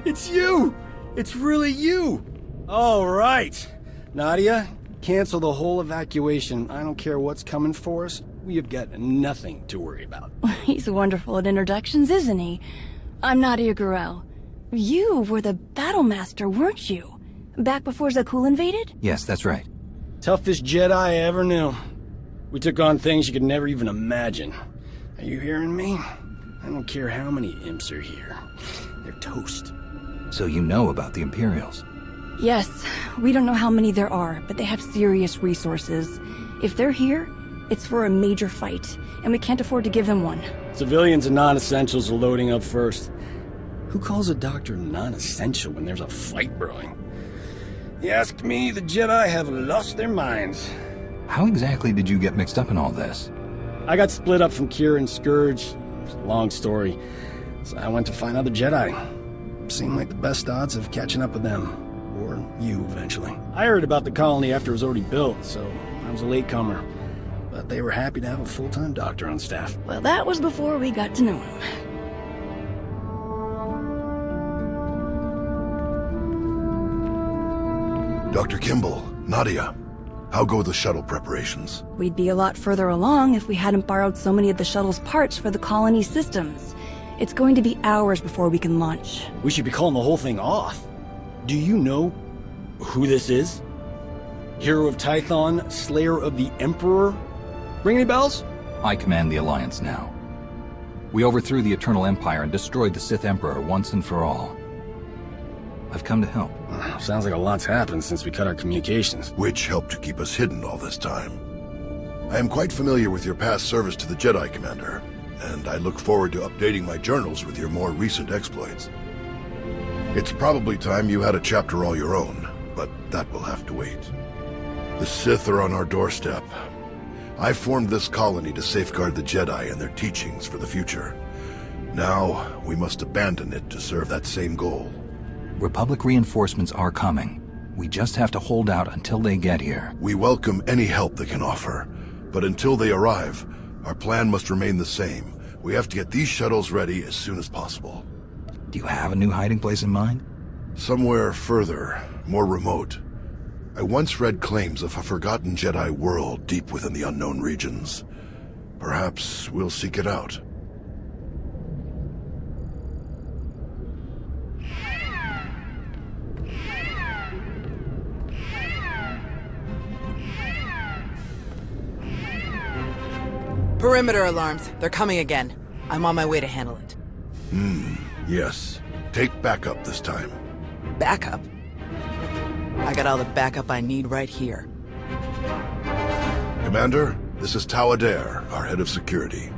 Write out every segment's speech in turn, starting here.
It's you! It's really you! All right. Nadia, cancel the whole evacuation. I don't care what's coming for us. We have got nothing to worry about. He's wonderful at introductions, isn't he? I'm Nadia Gurel. You were the battle master, weren't you? Back before Zakul invaded? Yes, that's right. Toughest Jedi I ever knew. We took on things you could never even imagine. Are you hearing me? I don't care how many imps are here. They're toast. So you know about the Imperials? Yes. We don't know how many there are, but they have serious resources. If they're here, it's for a major fight, and we can't afford to give them one. Civilians and non-essentials are loading up first. Who calls a doctor non-essential when there's a fight brewing? You ask me, the Jedi have lost their minds. How exactly did you get mixed up in all this? I got split up from Kira and Scourge. It's a long story. So I went to find other Jedi. Seemed like the best odds of catching up with them. Or you, eventually. I heard about the colony after it was already built, so I was a latecomer. But they were happy to have a full-time doctor on staff. Well, that was before we got to know him. Dr. Kimball, Nadia, how go the shuttle preparations? We'd be a lot further along if we hadn't borrowed so many of the shuttle's parts for the colony systems. It's going to be hours before we can launch. We should be calling the whole thing off. Do you know who this is? Hero of Tython, Slayer of the Emperor? Ring any bells? I command the Alliance now. We overthrew the Eternal Empire and destroyed the Sith Emperor once and for all. I've come to help. Sounds like a lot's happened since we cut our communications. Which helped to keep us hidden all this time. I am quite familiar with your past service to the Jedi Commander, and I look forward to updating my journals with your more recent exploits. It's probably time you had a chapter all your own, but that will have to wait. The Sith are on our doorstep. I formed this colony to safeguard the Jedi and their teachings for the future. Now, we must abandon it to serve that same goal. Republic reinforcements are coming. We just have to hold out until they get here. We welcome any help they can offer, but until they arrive, our plan must remain the same. We have to get these shuttles ready as soon as possible. Do you have a new hiding place in mind? Somewhere further, more remote. I once read claims of a forgotten Jedi world deep within the unknown regions. Perhaps we'll seek it out. Perimeter alarms. They're coming again. I'm on my way to handle it. Yes. Take backup this time. Backup? I got all the backup I need right here. Commander, this is Tau Idair, our head of security.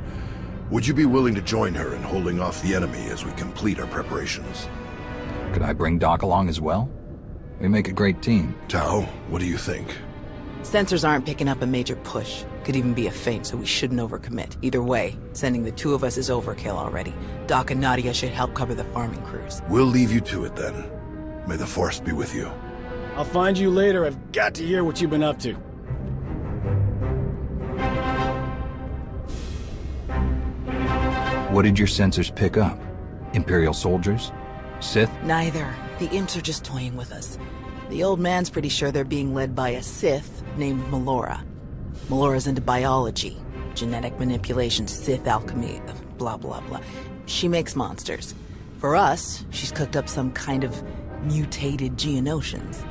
Would you be willing to join her in holding off the enemy as we complete our preparations? Could I bring Doc along as well? We make a great team. Tau, what do you think? Sensors aren't picking up a major push. Could even be a feint, so we shouldn't overcommit. Either way, sending the two of us is overkill already. Doc and Nadia should help cover the farming crews. We'll leave you to it then. May the Force be with you. I'll find you later. I've got to hear what you've been up to. What did your sensors pick up? Imperial soldiers? Sith? Neither. The imps are just toying with us. The old man's pretty sure they're being led by a Sith named Melora. Melora's into biology, genetic manipulation, Sith alchemy, blah blah blah. She makes monsters. For us, she's cooked up some kind of mutated Geonosians.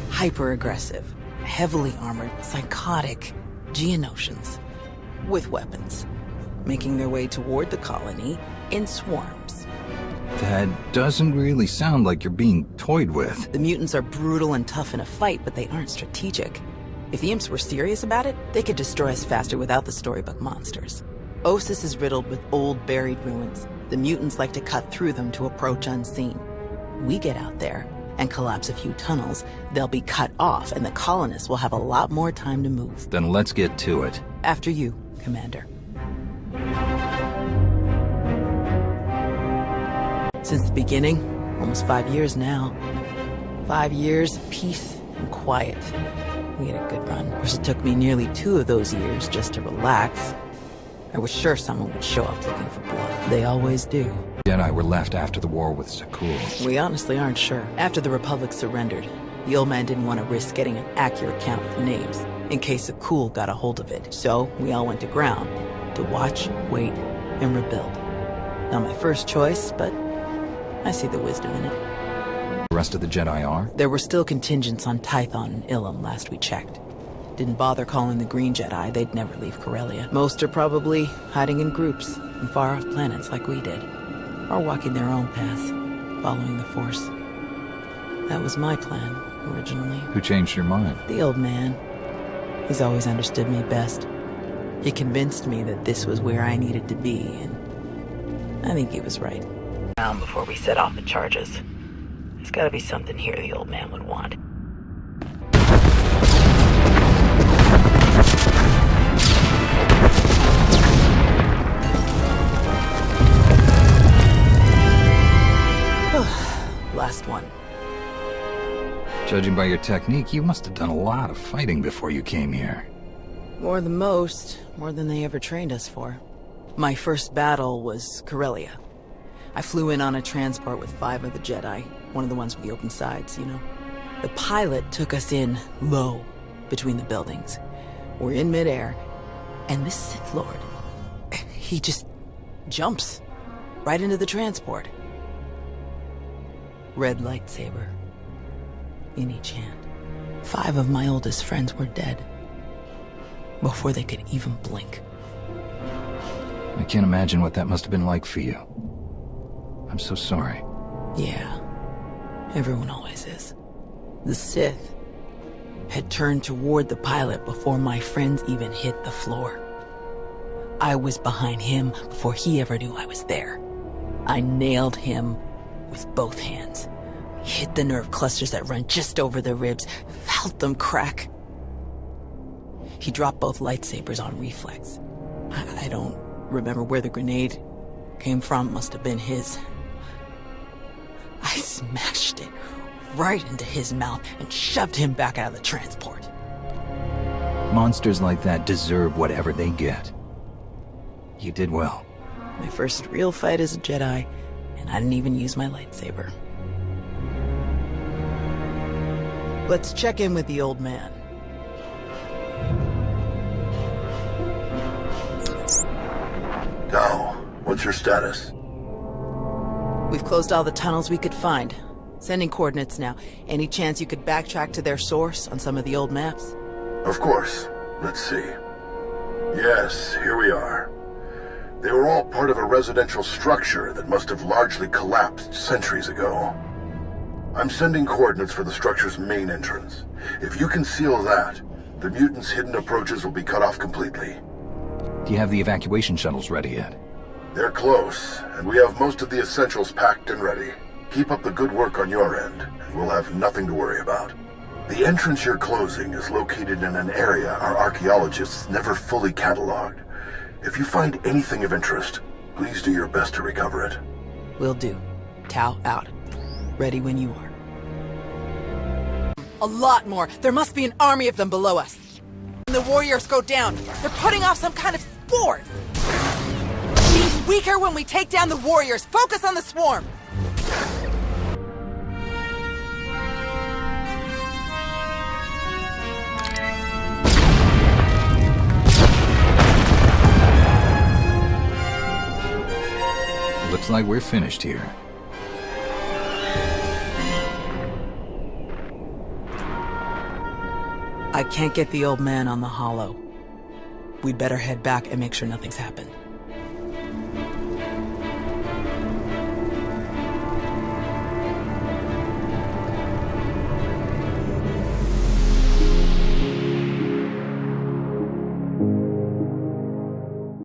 Hyper-aggressive, heavily armored, psychotic Geonosians. With weapons. Making their way toward the colony in swarms. That doesn't really sound like you're being toyed with. The mutants are brutal and tough in a fight, but they aren't strategic. If the imps were serious about it, they could destroy us faster without the storybook monsters. Ossus is riddled with old, buried ruins. The mutants like to cut through them to approach unseen. We get out there and collapse a few tunnels, they'll be cut off, and the colonists will have a lot more time to move. Then let's get to it. After you, Commander. Since the beginning, almost 5 years now. 5 years of peace and quiet. We had a good run. Of course, it took me nearly 2 of those years just to relax. I was sure someone would show up looking for blood. They always do. Jedi were left after the war with Sakul. We honestly aren't sure. After the Republic surrendered, the old man didn't want to risk getting an accurate count of names in case Sakul got a hold of it. So we all went to ground to watch, wait, and rebuild. Not my first choice, but I see the wisdom in it. The rest of the Jedi are? There were still contingents on Tython and Ilum last we checked. Didn't bother calling the Green Jedi, they'd never leave Corellia. Most are probably hiding in groups in far-off planets like we did. Or walking their own path, following the Force. That was my plan, originally. Who changed your mind? The old man. He's always understood me best. He convinced me that this was where I needed to be, and I think he was right. Before we set off the charges. There's gotta be something here the old man would want. Last one. Judging by your technique, you must have done a lot of fighting before you came here. More than most, more than they ever trained us for. My first battle was Corellia. I flew in on a transport with 5 of the Jedi, one of the ones with the open sides, you know. The pilot took us in low, between the buildings. We're in midair, and this Sith Lord, he just jumps right into the transport. Red lightsaber in each hand. 5 of my oldest friends were dead before they could even blink. I can't imagine what that must have been like for you. I'm so sorry. Yeah, everyone always is. The Sith had turned toward the pilot before my friends even hit the floor. I was behind him before he ever knew I was there. I nailed him with both hands. Hit the nerve clusters that run just over the ribs, felt them crack. He dropped both lightsabers on reflex. I don't remember where the grenade came from, must have been his. I smashed it right into his mouth and shoved him back out of the transport. Monsters like that deserve whatever they get. You did well. My first real fight as a Jedi, and I didn't even use my lightsaber. Let's check in with the old man. Tau, what's your status? We've closed all the tunnels we could find. Sending coordinates now. Any chance you could backtrack to their source on some of the old maps? Of course. Let's see. Yes, here we are. They were all part of a residential structure that must have largely collapsed centuries ago. I'm sending coordinates for the structure's main entrance. If you can seal that, the mutants' hidden approaches will be cut off completely. Do you have the evacuation shuttles ready yet? They're close, and we have most of the essentials packed and ready. Keep up the good work on your end, and we'll have nothing to worry about. The entrance you're closing is located in an area our archaeologists never fully cataloged. If you find anything of interest, please do your best to recover it. Will do. Tau out. Ready when you are. A lot more. There must be an army of them below us. When the warriors go down, they're putting off some kind of spores. Seems weaker when we take down the warriors. Focus on the swarm. Looks like we're finished here. I can't get the old man on the holo. We'd better head back and make sure nothing's happened.